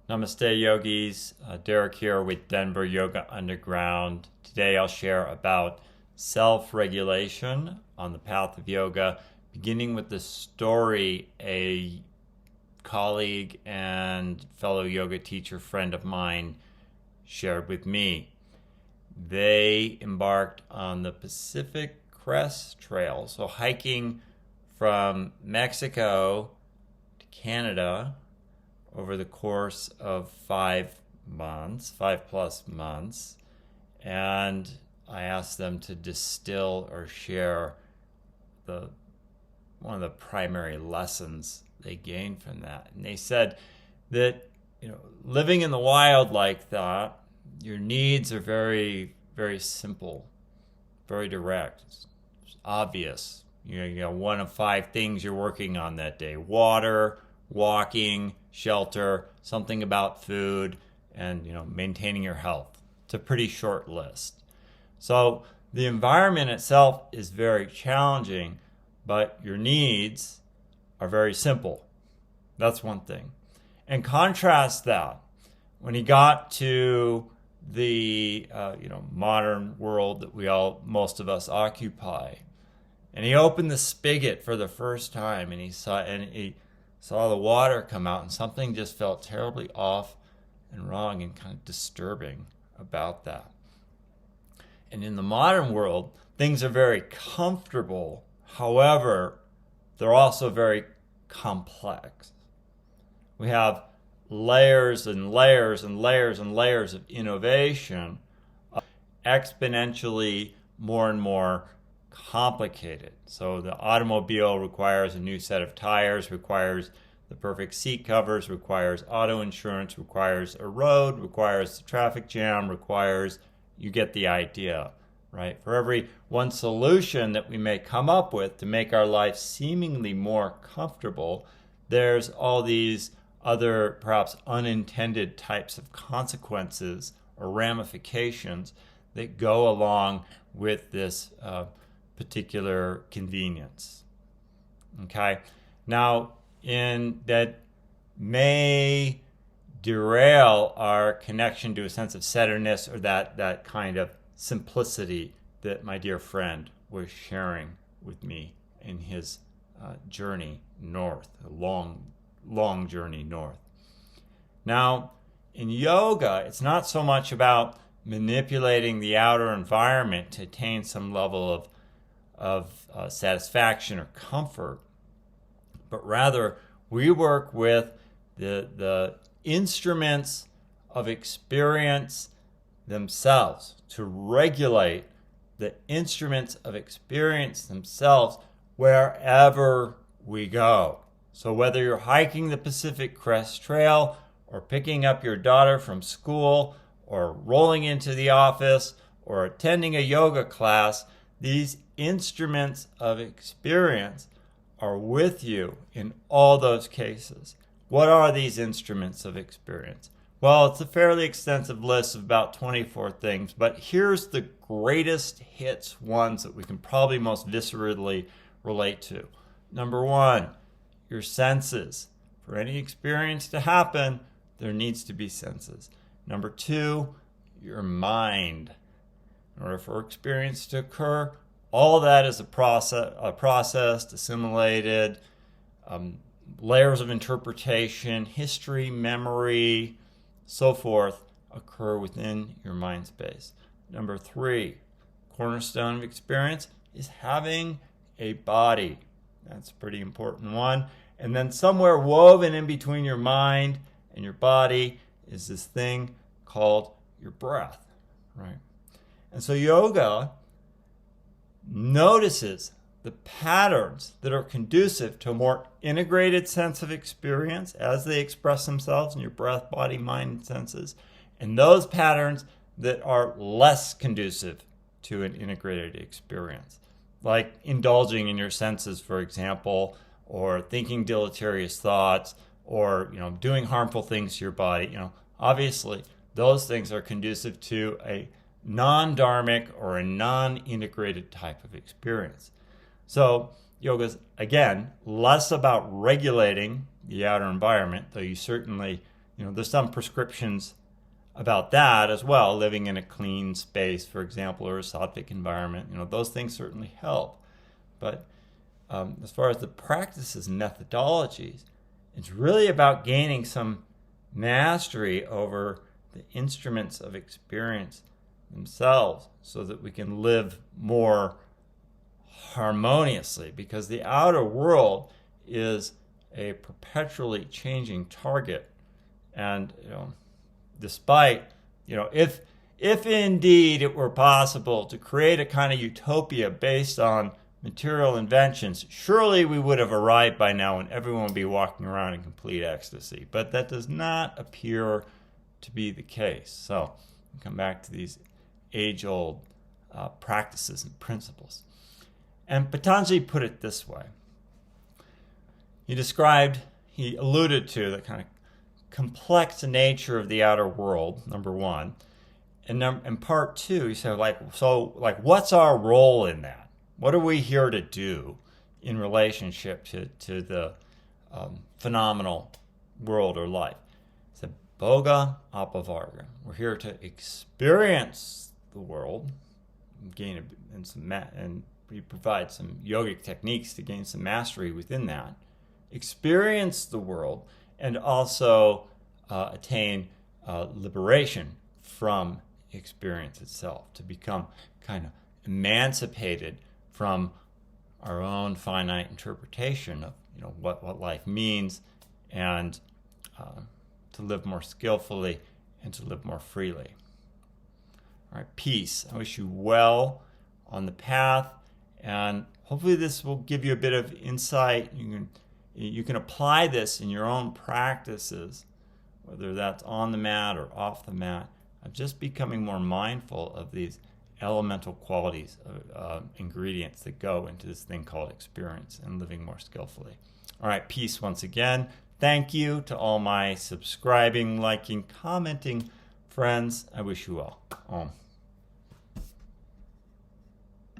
Namaste, yogis. Derek here with Denver Yoga Underground. Today I'll share about self-regulation on the path of yoga, beginning with the story a colleague and fellow yoga teacher friend of mine shared with me. They embarked on the Pacific Crest Trail, so hiking from Mexico to Canada over the course of 5+ months. And I asked them to distill or share one of the primary lessons they gained from that. And they said that, living in the wild like that, your needs are very, very simple, very direct. It's obvious. One of 5 things you're working on that day: water, walking, shelter, something about food, and maintaining your health. It's a pretty short list. So the environment itself is very challenging, but your needs are very simple. That's one thing. And contrast that when he got to the modern world that most of us occupy, and he opened the spigot for the first time, and he saw the water come out, and something just felt terribly off and wrong and kind of disturbing about that. And in the modern world, things are very comfortable. However, they're also very complex. We have layers and layers and layers and layers of innovation, exponentially more and more complicated. So the automobile requires a new set of tires, requires the perfect seat covers, requires auto insurance, requires a road, requires a traffic jam, you get the idea, right? For every one solution that we may come up with to make our life seemingly more comfortable, there's all these other perhaps unintended types of consequences or ramifications that go along with this particular convenience. Okay, now that may derail our connection to a sense of centeredness, or that kind of simplicity that my dear friend was sharing with me in his journey north, a long journey north. Now, in yoga, it's not so much about manipulating the outer environment to attain some level of satisfaction or comfort, but rather we work with the instruments of experience themselves, to regulate the instruments of experience themselves wherever we go. So whether you're hiking the Pacific Crest Trail, or picking up your daughter from school, or rolling into the office, or attending a yoga class, these instruments of experience are with you in all those cases. What are these instruments of experience? Well, it's a fairly extensive list of about 24 things, but here's the greatest hits ones that we can probably most viscerally relate to. Number 1, your senses. For any experience to happen, there needs to be senses. Number 2, your mind. In order for experience to occur, all that is processed, assimilated, layers of interpretation, history, memory, so forth, occur within your mind space. Number 3, cornerstone of experience is having a body. That's a pretty important one. And then somewhere woven in between your mind and your body is this thing called your breath, right? And so yoga notices the patterns that are conducive to a more integrated sense of experience as they express themselves in your breath, body, mind, and senses, and those patterns that are less conducive to an integrated experience, like indulging in your senses, for example, or thinking deleterious thoughts, or doing harmful things to your body. Obviously those things are conducive to a non-dharmic or a non-integrated type of experience. So yoga is, again, less about regulating the outer environment, though you certainly There's some prescriptions about that as well, living in a clean space, for example, or a sattvic environment. Those things certainly help. But as far as the practices and methodologies, it's really about gaining some mastery over the instruments of experience themselves so that we can live more harmoniously, because the outer world is a perpetually changing target. And despite, if indeed it were possible to create a kind of utopia based on material inventions, surely we would have arrived by now and everyone would be walking around in complete ecstasy. But that does not appear to be the case. So we come back to these age-old practices and principles. And Patanjali put it this way. He alluded to the kind of complex nature of the outer world, number one. And part two, he said, what's our role in that? What are we here to do in relationship to the phenomenal world or life? He said, Bhoga Apavarga. We're here to experience the world, and we provide some yogic techniques to gain some mastery within that. Experience the world, and also attain liberation from experience itself, to become kind of emancipated from our own finite interpretation of what life means, and to live more skillfully and to live more freely. All right, peace. I wish you well on the path, and hopefully this will give you a bit of insight. You can apply this in your own practices, whether that's on the mat or off the mat, of just becoming more mindful of these elemental qualities, ingredients that go into this thing called experience, and living more skillfully. All right, peace once again. Thank you to all my subscribing, liking, commenting friends. I wish you well. Om.